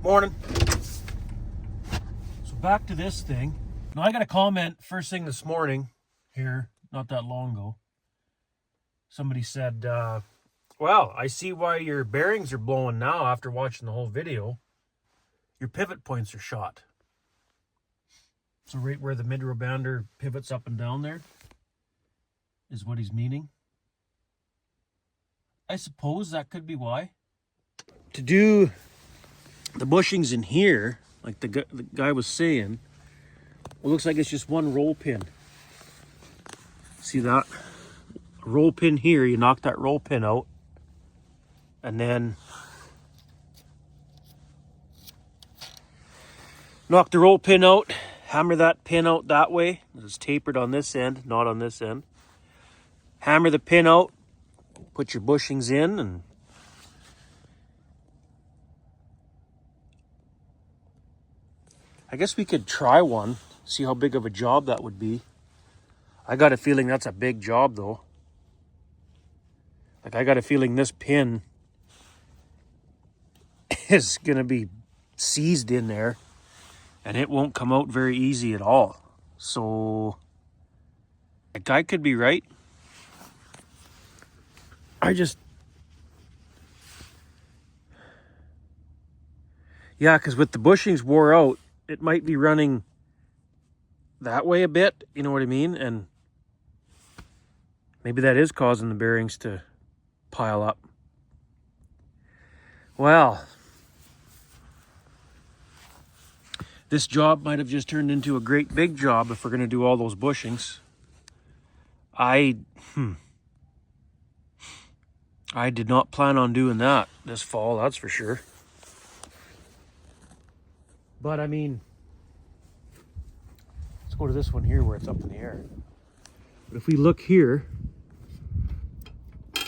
Morning. So back to this thing. Now I got a comment first thing this morning here, not that long ago. Somebody said, well, I see why your bearings are blowing now after watching the whole video. Your pivot points are shot. So right where the mid-row bander pivots up and down there is what he's meaning. I suppose that could be why. To do the bushings in here, like the guy was saying, it looks like it's just one roll pin. See that? A roll pin here, you knock that roll pin out, and then knock the roll pin out, hammer that pin out that way. It's tapered on this end, not on this end. Hammer the pin out, put your bushings in, and I guess we could try one, see how big of a job that would be. I got a feeling that's a big job though. Like I got a feeling this pin is gonna be seized in there and it won't come out very easy at all. So the guy could be right. Yeah, because with the bushings wore out, it might be running that way a bit, you know what I mean? And maybe that is causing the bearings to pile up. Well, this job might have just turned into a great big job if we're going to do all those bushings. I did not plan on doing that this fall, that's for sure. But I mean, let's go to this one here where it's up in the air. But if we look here, I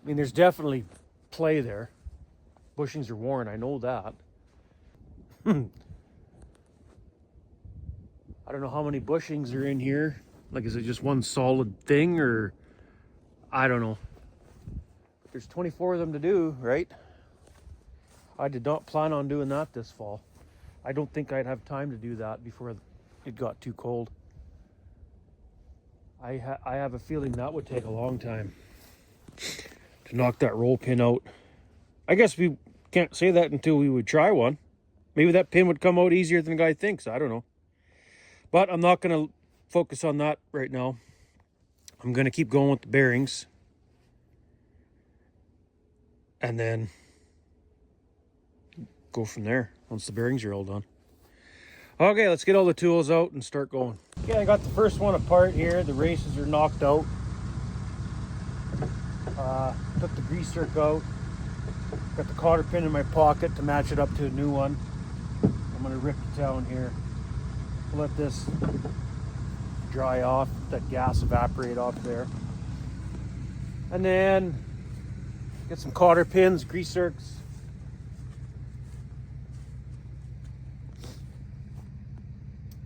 mean, there's definitely play there. Bushings are worn, I know that. I don't know how many bushings are in here. Like, is it just one solid thing, or I don't know. There's 24 of them to do, right? I did not plan on doing that this fall. I don't think I'd have time to do that before it got too cold. I have a feeling that would take a long time to knock that roll pin out. I guess we can't say that until we would try one. Maybe that pin would come out easier than the guy thinks. I don't know. But I'm not going to focus on that right now. I'm going to keep going with the bearings. And then go from there once the bearings are all done. Okay, let's get all the tools out and start going. Okay, I got the first one apart here. The races are knocked out. Took the grease zerk out. Got the cotter pin in my pocket to match it up to a new one. I'm going to rip it down here. Let this dry off, that gas evaporate off there. And then get some cotter pins, grease zerks.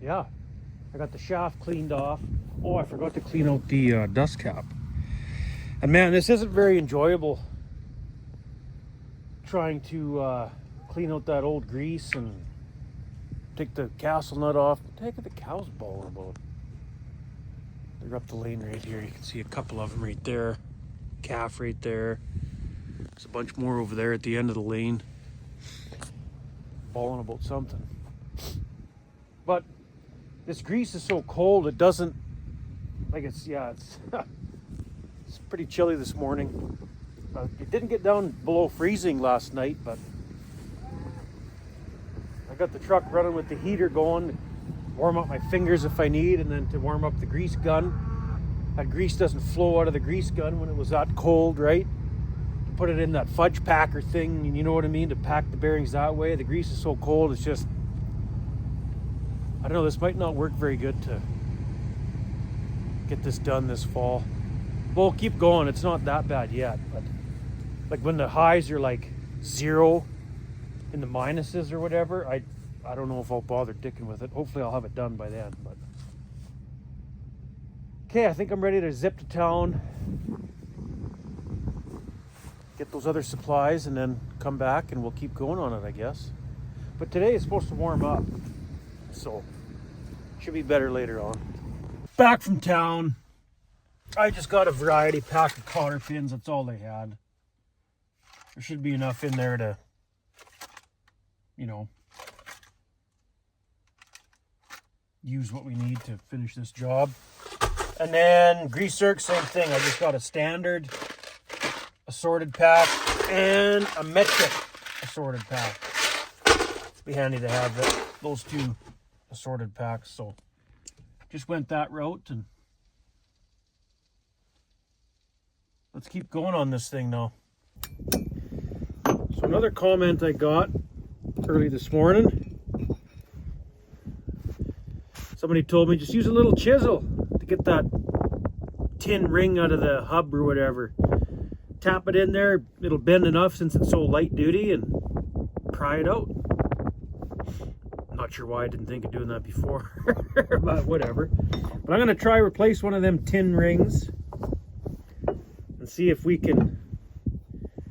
Yeah, I got the shaft cleaned off. Oh, I forgot to clean out the dust cap. And man, this isn't very enjoyable. Trying to clean out that old grease and take the castle nut off. What the heck are the cows bawling about? They're up the lane right here. You can see a couple of them right there. Calf right there. There's a bunch more over there at the end of the lane. Bawling about something. But this grease is so cold, it doesn't, like it's pretty chilly this morning. It didn't get down below freezing last night, but I got the truck running with the heater going to warm up my fingers if I need, and then to warm up the grease gun. That grease doesn't flow out of the grease gun when it was that cold, right? To put it in that fudge packer thing, you know what I mean, to pack the bearings that way. The grease is so cold, it's just, I don't know, this might not work very good to get this done this fall. We'll keep going, it's not that bad yet, but like when the highs are like 0 in the minuses or whatever, I don't know if I'll bother dicking with it. Hopefully I'll have it done by then. But okay, I think I'm ready to zip to town, get those other supplies, and then come back and we'll keep going on it, I guess. But today is supposed to warm up, so should be better later on. Back from town. I just got a variety pack of cotter pins. That's all they had. There should be enough in there to, you know, use what we need to finish this job. And then grease zerk, same thing. I just got a standard assorted pack and a metric assorted pack. Be handy to have those two assorted packs. So just went that route, and let's keep going on this thing now. So another comment I got early this morning, somebody told me just use a little chisel to get that tin ring out of the hub or whatever. Tap it in there, it'll bend enough since it's so light duty, and pry it out. Not sure why I didn't think of doing that before, but whatever. But I'm gonna try replace one of them tin rings and see if we can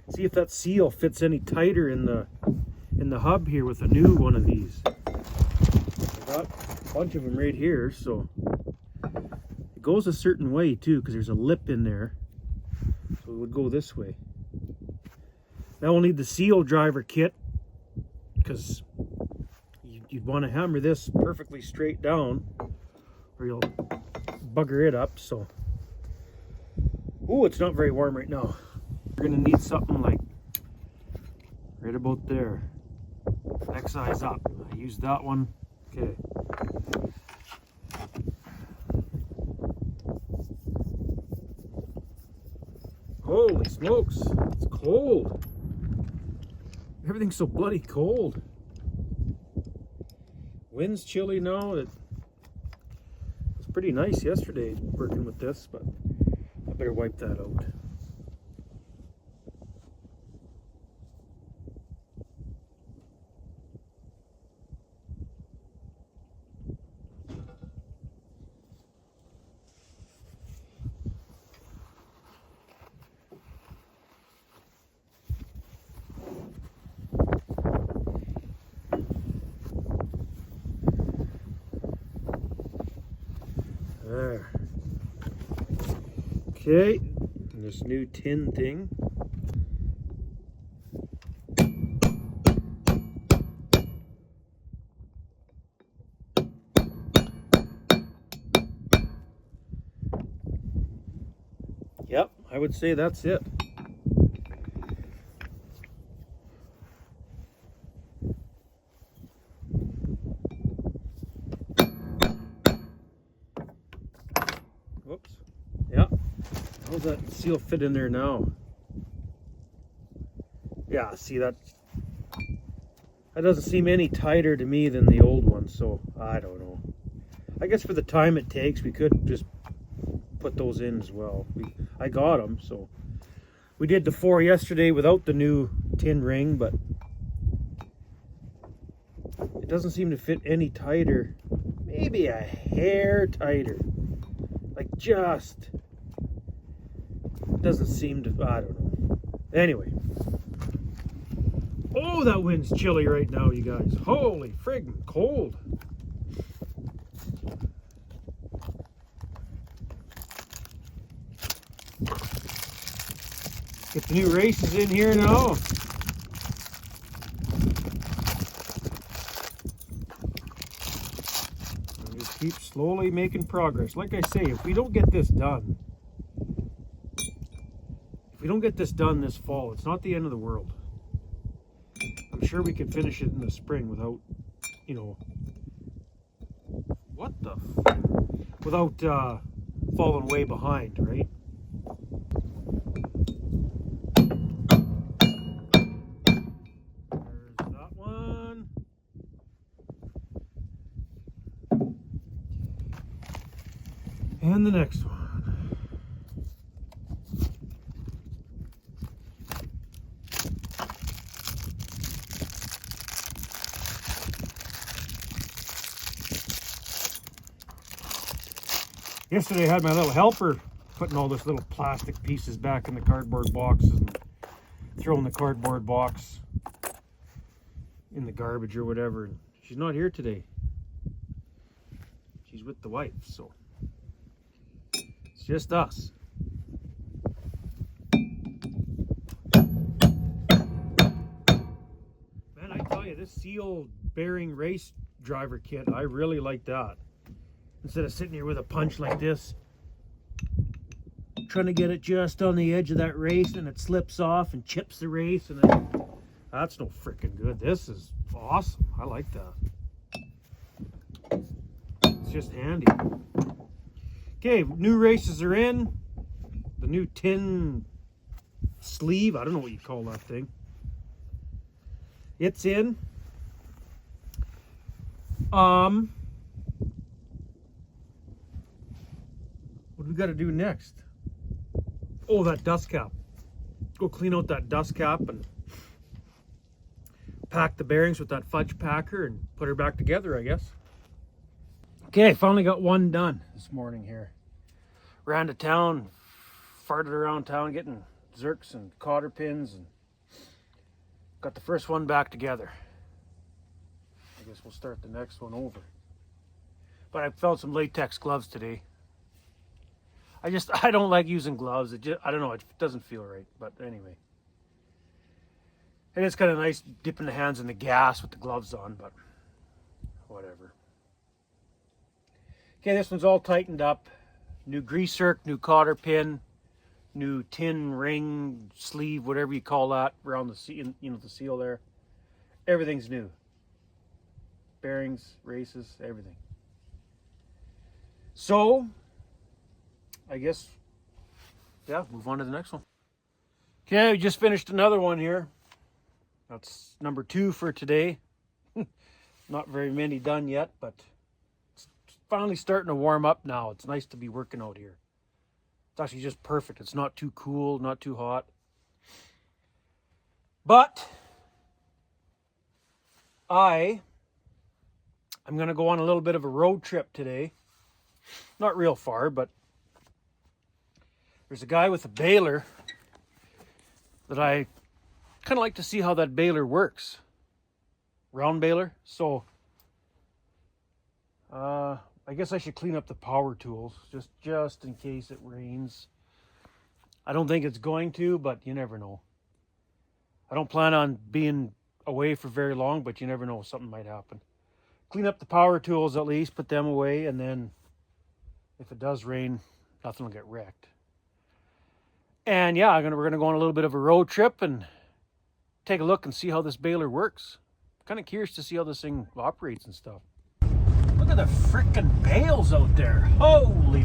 see if that seal fits any tighter in the hub here with a new one of these. I got a bunch of them right here, so it goes a certain way too, because there's a lip in there, so it would go this way. Now we'll need the seal driver kit, because you'd want to hammer this perfectly straight down or you'll bugger it up. So, oh, it's not very warm right now. We're gonna need something like right about there. Next size up. I used that one. Okay. Holy smokes, it's cold. Everything's so bloody cold. Wind's chilly now. It was pretty nice yesterday working with this, but I better wipe that out. There. Okay, and this new tin thing. Yep, I would say that's it. Whoops. Yeah. How's that seal fit in there now? Yeah, see, that doesn't seem any tighter to me than the old one, so I don't know. I guess for the time it takes, we could just put those in as well. I got them, so we did the 4 yesterday without the new tin ring, but it doesn't seem to fit any tighter. Maybe a hair tighter. Like, just doesn't seem to, I don't know. Anyway. Oh, that wind's chilly right now, you guys. Holy friggin' cold. Get the new races in here now. And just keep slowly making progress. Like I say, if we don't get this done, this fall, it's not the end of the world. I'm sure we could finish it in the spring without, you know, without falling way behind, right? There's that one. And the next one. Yesterday I had my little helper putting all this little plastic pieces back in the cardboard boxes and throwing the cardboard box in the garbage or whatever. She's not here today. She's with the wife, so it's just us. Man, I tell you, this seal bearing race driver kit, I really like that. Instead of sitting here with a punch like this, trying to get it just on the edge of that race, and it slips off and chips the race, and then, that's no freaking good. This is awesome. I like that. It's just handy. Okay, new races are in. The new tin sleeve, I don't know what you call that thing. It's in. What do we got to do next? Oh, that dust cap. Go clean out that dust cap and pack the bearings with that fudge packer and put her back together, I guess. Okay, finally got one done this morning here. Ran to town, farted around town getting zerks and cotter pins, and got the first one back together. I guess we'll start the next one over. But I found some latex gloves today. I don't like using gloves. I don't know, it doesn't feel right, but anyway. And it's kind of nice dipping the hands in the gas with the gloves on, but whatever. Okay, this one's all tightened up. New grease zerk, new cotter pin, new tin ring, sleeve, whatever you call that, around the seal, the seal there. Everything's new. Bearings, races, everything. So, I guess, yeah, move on to the next one. Okay, we just finished another one here. That's number 2 for today. Not very many done yet, but it's finally starting to warm up now. It's nice to be working out here. It's actually just perfect. It's not too cool, not too hot. But I'm going to go on a little bit of a road trip today. Not real far, but there's a guy with a baler that I kind of like to see how that baler works. Round baler. So I guess I should clean up the power tools just in case it rains. I don't think it's going to, but you never know. I don't plan on being away for very long, but you never know, something might happen. Clean up the power tools at least, put them away, and then if it does rain, nothing will get wrecked. And yeah, we're gonna go on a little bit of a road trip and take a look and see how this baler works. Kind of curious to see how this thing operates and stuff. Look at the frickin' bales out there. Holy!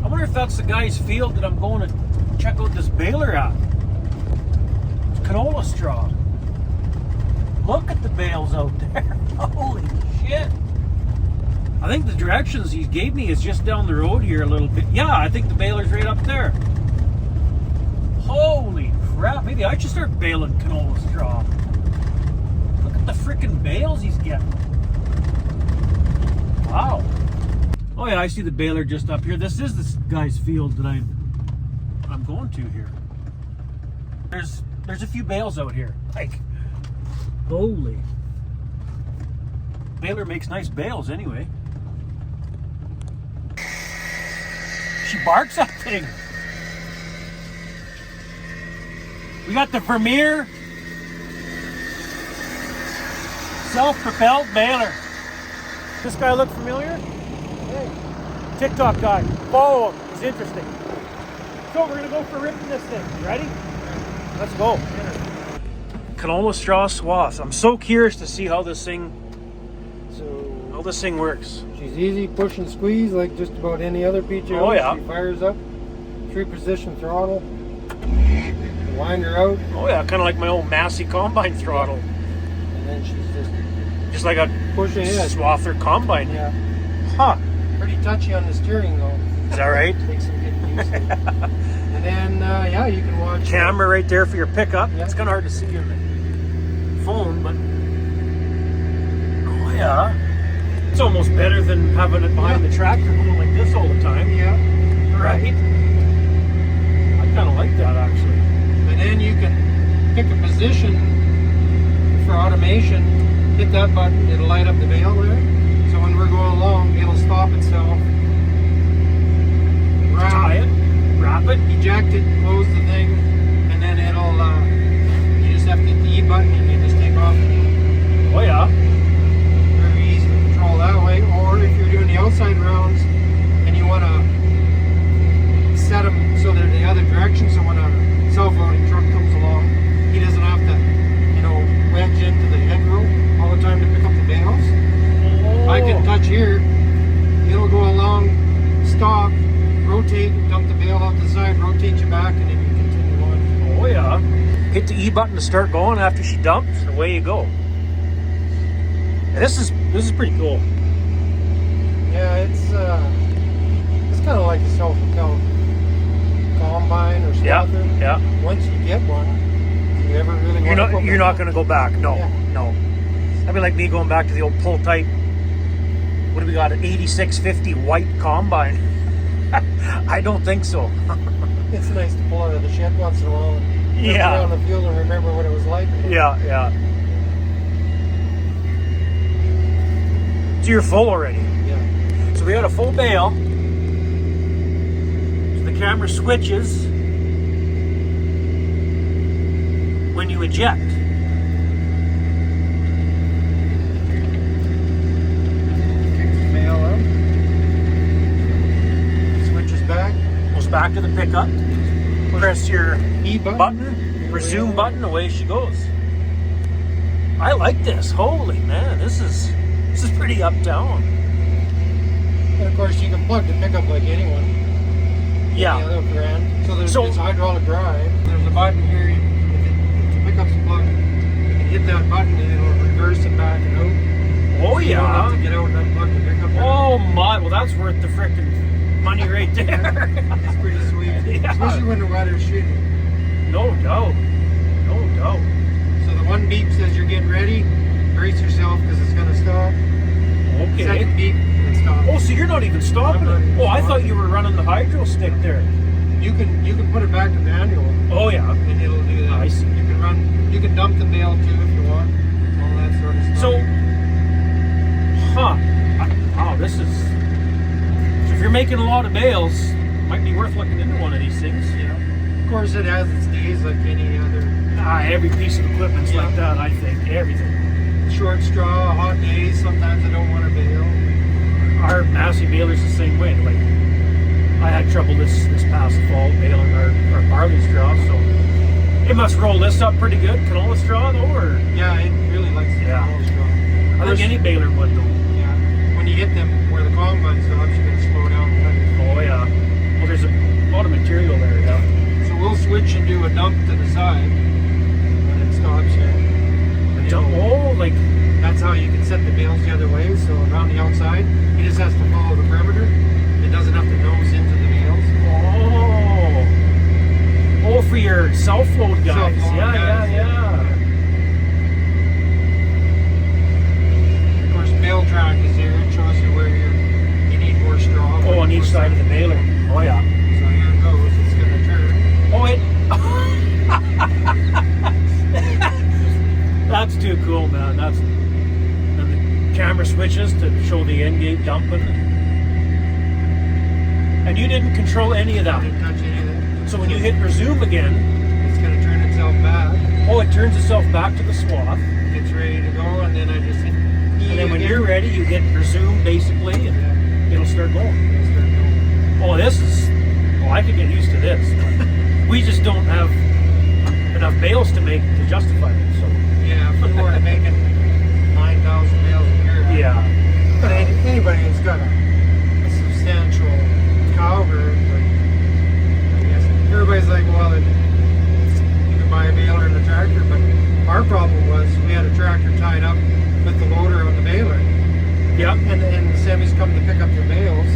I wonder if that's the guy's field that I'm going to check out this baler at. It's canola straw. Look at the bales out there. Holy shit! I think the directions he gave me is just down the road here a little bit. Yeah, I think the baler's right up there. Holy crap, maybe I should start baling canola straw. Look at the frickin' bales he's getting. Wow. Oh yeah, I see the baler just up here. This is this guy's field that I'm going to here. There's a few bales out here. Like, holy. Baler makes nice bales anyway. She barks that thing. We got the Vermeer self-propelled baler. This guy look familiar? Hey, TikTok guy. Follow him. He's interesting. So we're gonna go for ripping this thing. You ready? Let's go. Canola straw swath. I'm so curious to see how this thing works. She's easy, push and squeeze like just about any other PTO. Oh yeah. She fires up, 3-position throttle. Wind her out. Oh yeah, kind of like my old Massey combine throttle. And then she's just like a push ahead. Swather combine. Yeah. Huh. Pretty touchy on the steering though. Is that right? Takes some getting used to. And then yeah, you can watch. Camera right there for your pickup. Yeah. It's kind of hard to see on the phone, but oh yeah. It's almost better than having it behind the tractor going like this all the time. Yeah. Right? I kind of like that actually. And then you can pick a position for automation. Hit that button, it'll light up the bale there. So when we're going along, it'll stop itself. Tie it, wrap it. Eject it, close the thing, and then it'll, you just have to hit the E button and you just take off. Oh yeah. Very easy to control that way. Or if you're doing the outside rounds and you want to set them so they're the other direction, so when a self-loading truck comes along, he doesn't have to, wedge into the headrow all the time to pick up the bales. Oh. I can touch here, it'll go along, stop, rotate, dump the bale out the side, rotate you back, and then you continue on. Oh yeah. Hit the E button to start going after she dumps, and away you go. And this is pretty cool. Yeah, it's kind of like a self-propelled combine or slaughter. Yeah. Once you get one, if you ever really You're not going to go back. No, no. That'd be like me going back to the old pull type. What do we got? An 8650 white combine. I don't think so. It's nice to pull out of the shed once in a while and look around the field and remember what it was like. Yeah. So you're full already. Yeah. So we got a full bale. So the camera switches when you eject. Kick the bale up. Switches back. Goes back to the pickup. Press your E button, resume button, away she goes. I like this. Holy man, this is pretty uptown. And of course you can plug the pickup like anyone. Yeah. Any other brand. So there's So- it's hydraulic drive. There's a button here. If the pickup's plugged, you can hit that button and it'll reverse it back and out. Oh You don't have to yeah. get out and unplug the pickup. Oh my, well that's worth the frickin' money right there. It's pretty sweet. Yeah. Especially when the weather's shitty. No doubt. No doubt. So the one beep says you're getting ready. Brace yourself because it's going to stop. Okay. Second beep, it stops. Oh, so you're not even stopping I'm not it? even Oh, I stopping. thought you were running the hydro stick there. You can put it back to manual Oh yeah. and it'll do that. I see. You can dump the bale too if you want. All that sort of stuff. So, wow, this is. So if you're making a lot of bales, might be worth looking into one of these things. yeah. Of course it has its days like any other. Every piece of equipment's Yeah. like that. I think everything. Short straw, hot days, sometimes I don't want to bale. Our massey baler's the same way. Like I had trouble this past fall baling our barley straw, so it must roll this up pretty good. Canola straw though, or Yeah, it really likes the Yeah. canola straw. I think any baler would though. Yeah. When you hit them where the combine stops, you can slow down. Oh yeah. Well, there's a lot of material there. Yeah. So we'll switch and do a dump to the side when it stops here. And Like that's how you can set the bales the other way. So around the outside, he just has to follow the perimeter. It doesn't have to nose into the bales. oh, for your self-load guys. Self-load Yeah. guys. Of course, bale track is here. It shows you where you need more straw. Oh, on each side of the baler. Oh yeah. So here it goes. It's going to turn. Oh, it. That's too cool, man. And the camera switches to show the end gate dumping. And you didn't control any of that. Didn't touch any of that. So when you hit resume again, It's going to turn itself back. oh, it turns itself back to the swath. It's ready to go, and then I just hit E And then when again. you're ready, you hit resume basically, and it'll start going. It'll start going. Oh, this is. Oh, I could get used to this. We just don't have enough bales to make to justify it. So Yeah, if you were making 9,000 bales a year. yeah. But anybody who's got a substantial cow herd, like, I guess everybody's like, well, you can buy a baler and a tractor, but our problem was we had a tractor tied up with the loader on the baler, Yeah. and the semis come to pick up your bales.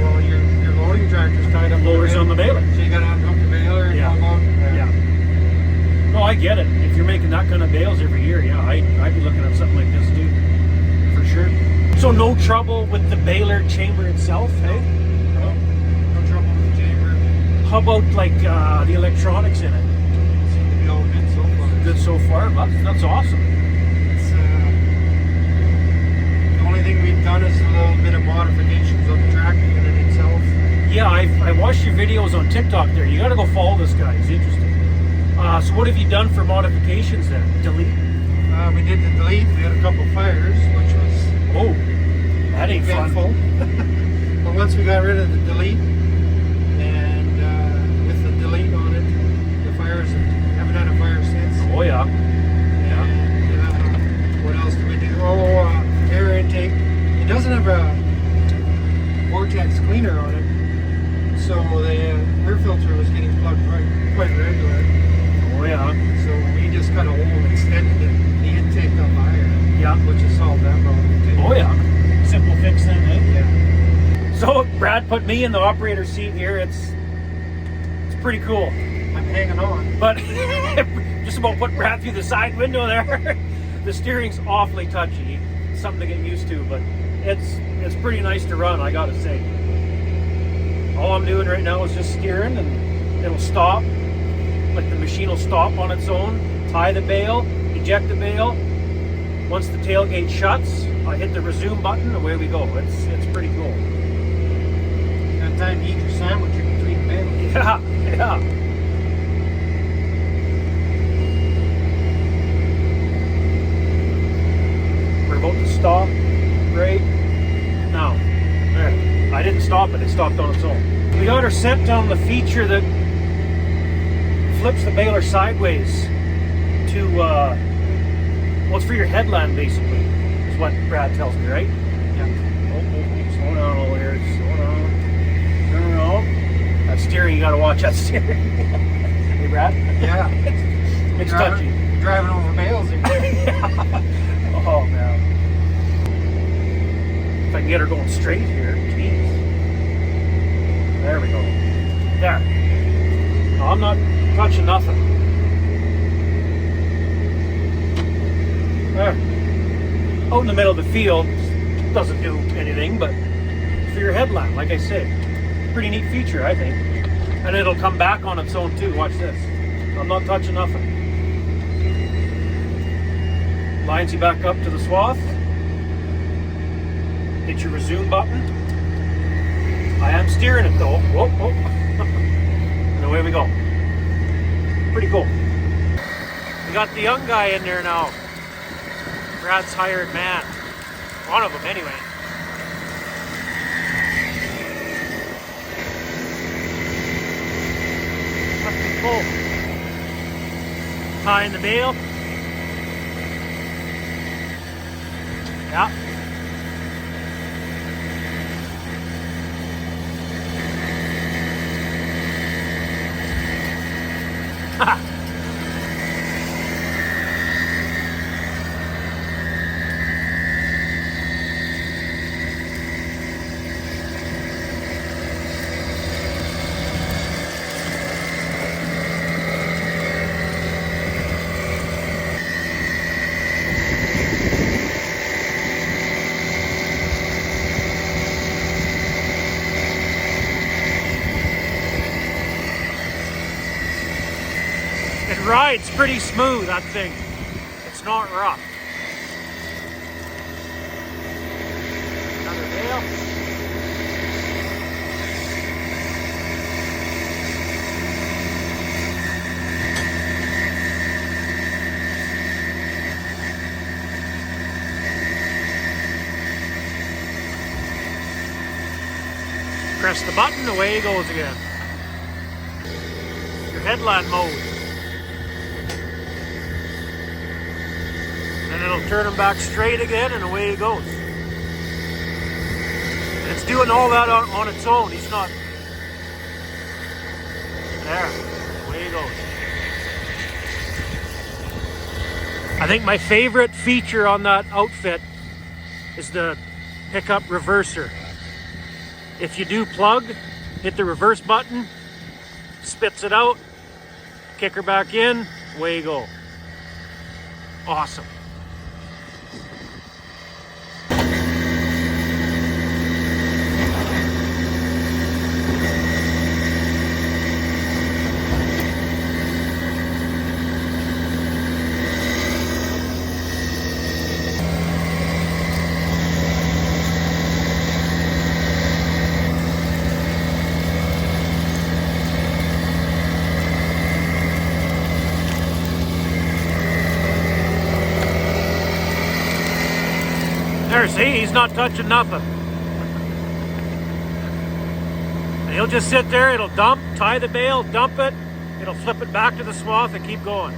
Well, your loading tractor's tied up. Loaders on the baler. So you got to unhook the baler and Yeah. go along. Yeah. No, I get it. If you're making that kind of bales every year, yeah, I'd be looking at something like this too, for sure. So no trouble with the baler chamber itself, hey? No trouble with the chamber. How about like the electronics in it? Seem to be all good so far. Good so far. That's awesome. It's, the only thing we've done is a little bit of modifications on the tractor unit itself. Yeah, I watched your videos on TikTok there. You got to go follow this guy. He's interesting. So what have you done for modifications then? Delete? We did the delete. We had a couple fires, which was Oh, that ain't eventful. fun. But once we got rid of the delete, and with the delete on it, the fires haven't had a fire since. Oh yeah. And what else do we do? Oh, air intake. It doesn't have a vortex cleaner on it, so the air filter was getting plugged quite regular. Oh yeah. So we just cut a hole and extended the intake up higher. Yeah. Which has solved that problem too. Oh yeah. Simple fix then, eh? Yeah. So Brad put me in the operator seat here. It's pretty cool. I'm hanging on. But just about put Brad through the side window there. The steering's awfully touchy. It's something to get used to, but it's pretty nice to run, I gotta say. All I'm doing right now is just steering, and it'll stop. Like the machine will stop on its own, tie the bale, eject the bale. Once the tailgate shuts, I hit the resume button, away we go. It's pretty cool. Got time to eat your sandwich in between bales. Yeah, yeah. We're about to stop right now. There. I didn't stop it stopped on its own. We got her set down the feature that flips the baler sideways to, well, it's for your headland basically, is what Brad tells me, right? Yeah. Oh, slow down over here, slow down. No. That steering, you gotta watch that steering. Hey, Brad? Yeah. It's touchy. Driving over bales here. Oh, man. If I can get her going straight here, geez. There we go. There. No, I'm not touching nothing. There. Out in the middle of the field, doesn't do anything, but for your headland, like I say, pretty neat feature, I think. And it'll come back on its own too. Watch this. I'm not touching nothing. Lines you back up to the swath. Hit your resume button. I am steering it though. Whoa, whoa. And away we go. Pretty cool. We got the young guy in there now. Brad's hired man. One of them anyway. That's pretty cool. Tying the bale. Yeah. It rides pretty smooth, that thing. It's not rough. Another bale. Press the button, away it goes again. Your headland mode. Then it'll turn them back straight again, and away it goes. And it's doing all that on its own. He's not. There, away it goes. I think my favorite feature on that outfit is the pickup reverser. If you do plug, hit the reverse button, spits it out, kick her back in, away you go. Awesome. There, see, he's not touching nothing. And he'll just sit there, it'll dump, tie the bale, dump it, it'll flip it back to the swath and keep going.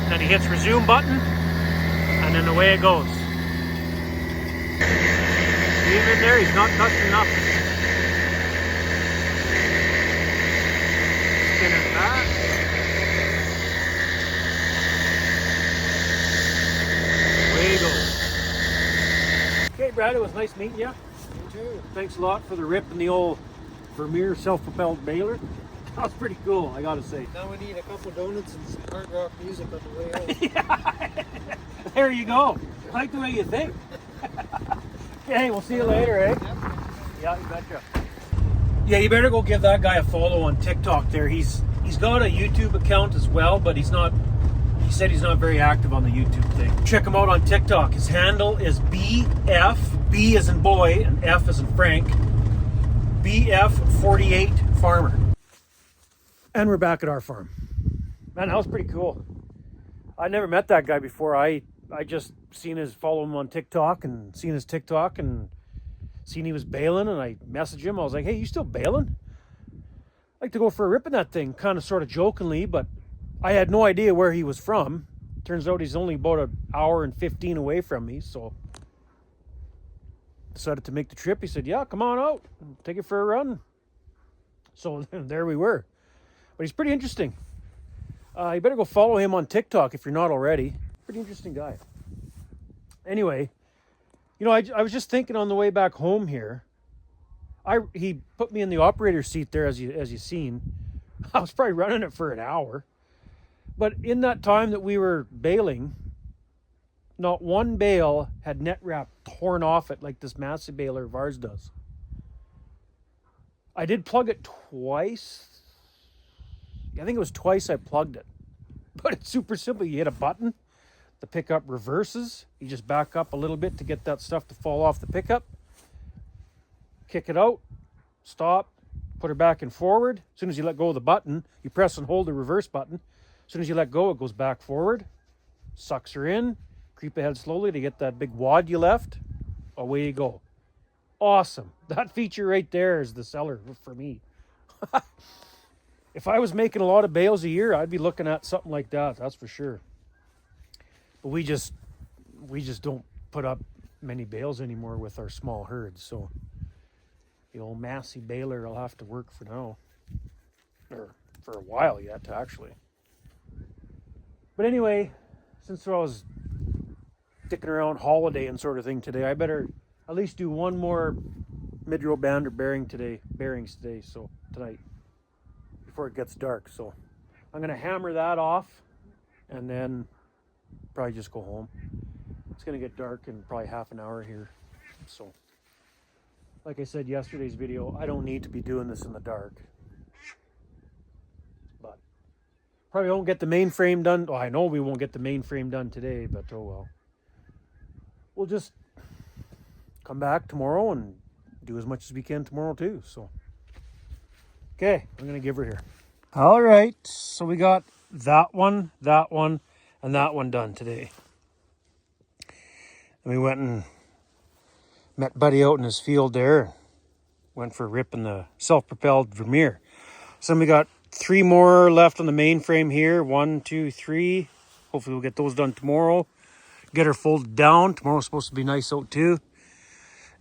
Then he hits resume button, and then away it goes. See him in there, he's not touching nothing. Spin it back. Away he goes. Okay, Brad, it was nice meeting you. You too. Thanks a lot for the rip and the old Vermeer self-propelled baler. That was pretty cool, I gotta say. Now we need a couple donuts and some hard rock music on the way out. Yeah. There you go. I like the way you think. Okay, we'll see you later, eh? Yep. Yeah, you betcha. Yeah, you better go give that guy a follow on TikTok there. He's got a YouTube account as well, but he said he's not very active on the YouTube thing. Check him out on TikTok. His handle is BF, B as in boy, and F as in Frank, bf48farmer. And we're back at our farm. Man, that was pretty cool. I never met that guy before. I just follow him on TikTok and seen his TikTok and seen he was baling, and I messaged him. I was like, hey, you still baling? I'd like to go for a rip in that thing, kind of sort of jokingly, but I had no idea where he was from. Turns out he's only about an hour and 15 away from me, so decided to make the trip. He said, yeah, come on out, take it for a run. So there we were. But he's pretty interesting. You better go follow him on TikTok if you're not already. Pretty interesting guy. Anyway, you know, I was just thinking on the way back home here. He put me in the operator's seat there, as you seen. I was probably running it for an hour. But in that time that we were baling, not one bale had net wrap torn off it like this massive baler of ours does. I did plug it twice. I think it was twice I plugged it. But it's super simple. You hit a button, the pickup reverses. You just back up a little bit to get that stuff to fall off the pickup. Kick it out, stop, put her back and forward. As soon as you let go of the button, you press and hold the reverse button. As soon as you let go, it goes back forward. Sucks her in, creep ahead slowly to get that big wad you left. Away you go. Awesome. That feature right there is the seller for me. If I was making a lot of bales a year, I'd be looking at something like that, that's for sure. But we just don't put up many bales anymore with our small herds, so the old Massey baler will have to work for now. Or for a while yet, actually. But anyway, since I was sticking around holiday and sort of thing today, I better at least do one more mid-row band or bearings today, so tonight, before it gets dark. So I'm gonna hammer that off and then probably just go home. It's gonna get dark in probably half an hour here. So like I said yesterday's video, I don't need to be doing this in the dark. But probably won't get the mainframe done. Well, I know we won't get the mainframe done today, but oh well. We'll just come back tomorrow and do as much as we can tomorrow too. So okay, I'm gonna give her here. All right, so we got that one, and that one done today. And we went and met Buddy out in his field there. Went for a rip in the self-propelled Vermeer. So then we got 3 more left on the mainframe here. 1, 2, 3. Hopefully we'll get those done tomorrow. Get her folded down. Tomorrow's supposed to be nice out too.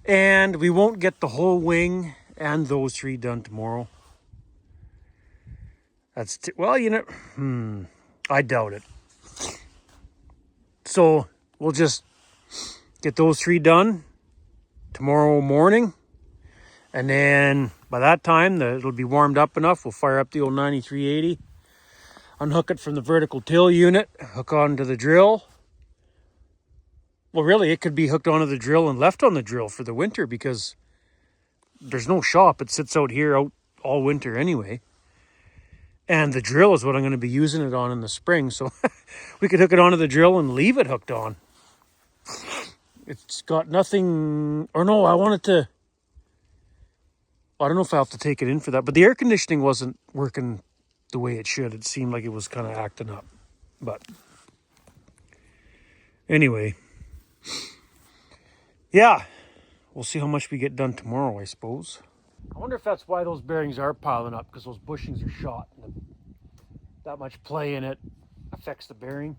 And we won't get the whole wing and those 3 done tomorrow. That's, well, you know, I doubt it. So we'll just get those 3 done tomorrow morning. And then by that time, it'll be warmed up enough. We'll fire up the old 9380. Unhook it from the vertical till unit. Hook onto the drill. Well, really, it could be hooked onto the drill and left on the drill for the winter because there's no shop. It sits out here out all winter anyway. And the drill is what I'm going to be using it on in the spring. So we could hook it onto the drill and leave it hooked on. It's got nothing... Or no, I I don't know if I have to take it in for that, but the air conditioning wasn't working the way it should. It seemed like it was kind of acting up. But anyway, yeah, we'll see how much we get done tomorrow, I suppose. I wonder if that's why those bearings are piling up, because those bushings are shot. And that much play in it affects the bearing.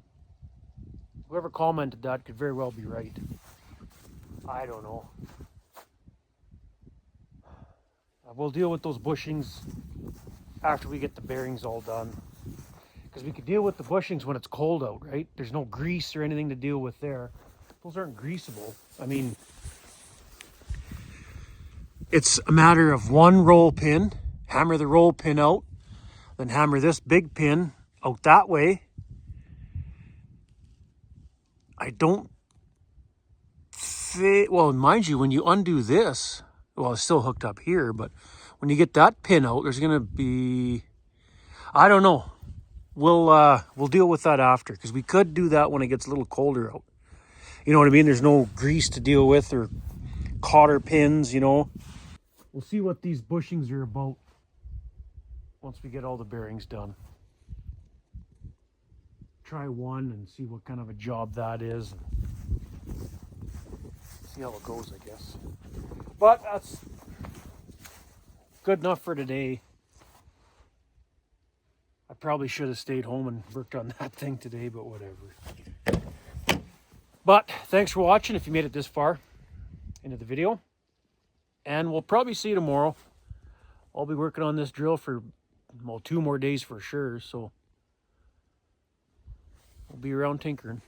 Whoever commented that could very well be right. I don't know. We'll deal with those bushings after we get the bearings all done. Because we could deal with the bushings when it's cold out, right? There's no grease or anything to deal with there. Those aren't greasable. I mean, it's a matter of one roll pin, hammer the roll pin out, then hammer this big pin out that way. I don't think, well, mind you, when you undo this, well, it's still hooked up here, but when you get that pin out, there's gonna be, I don't know. We'll deal with that after, because we could do that when it gets a little colder out. You know what I mean? There's no grease to deal with or cotter pins, you know. We'll see what these bushings are about once we get all the bearings done. Try one and see what kind of a job that is. See how it goes, I guess. But that's good enough for today. I probably should have stayed home and worked on that thing today, but whatever. But thanks for watching if you made it this far into the video. And we'll probably see you tomorrow. I'll be working on this drill for, well, 2 more days for sure, so we'll be around tinkering.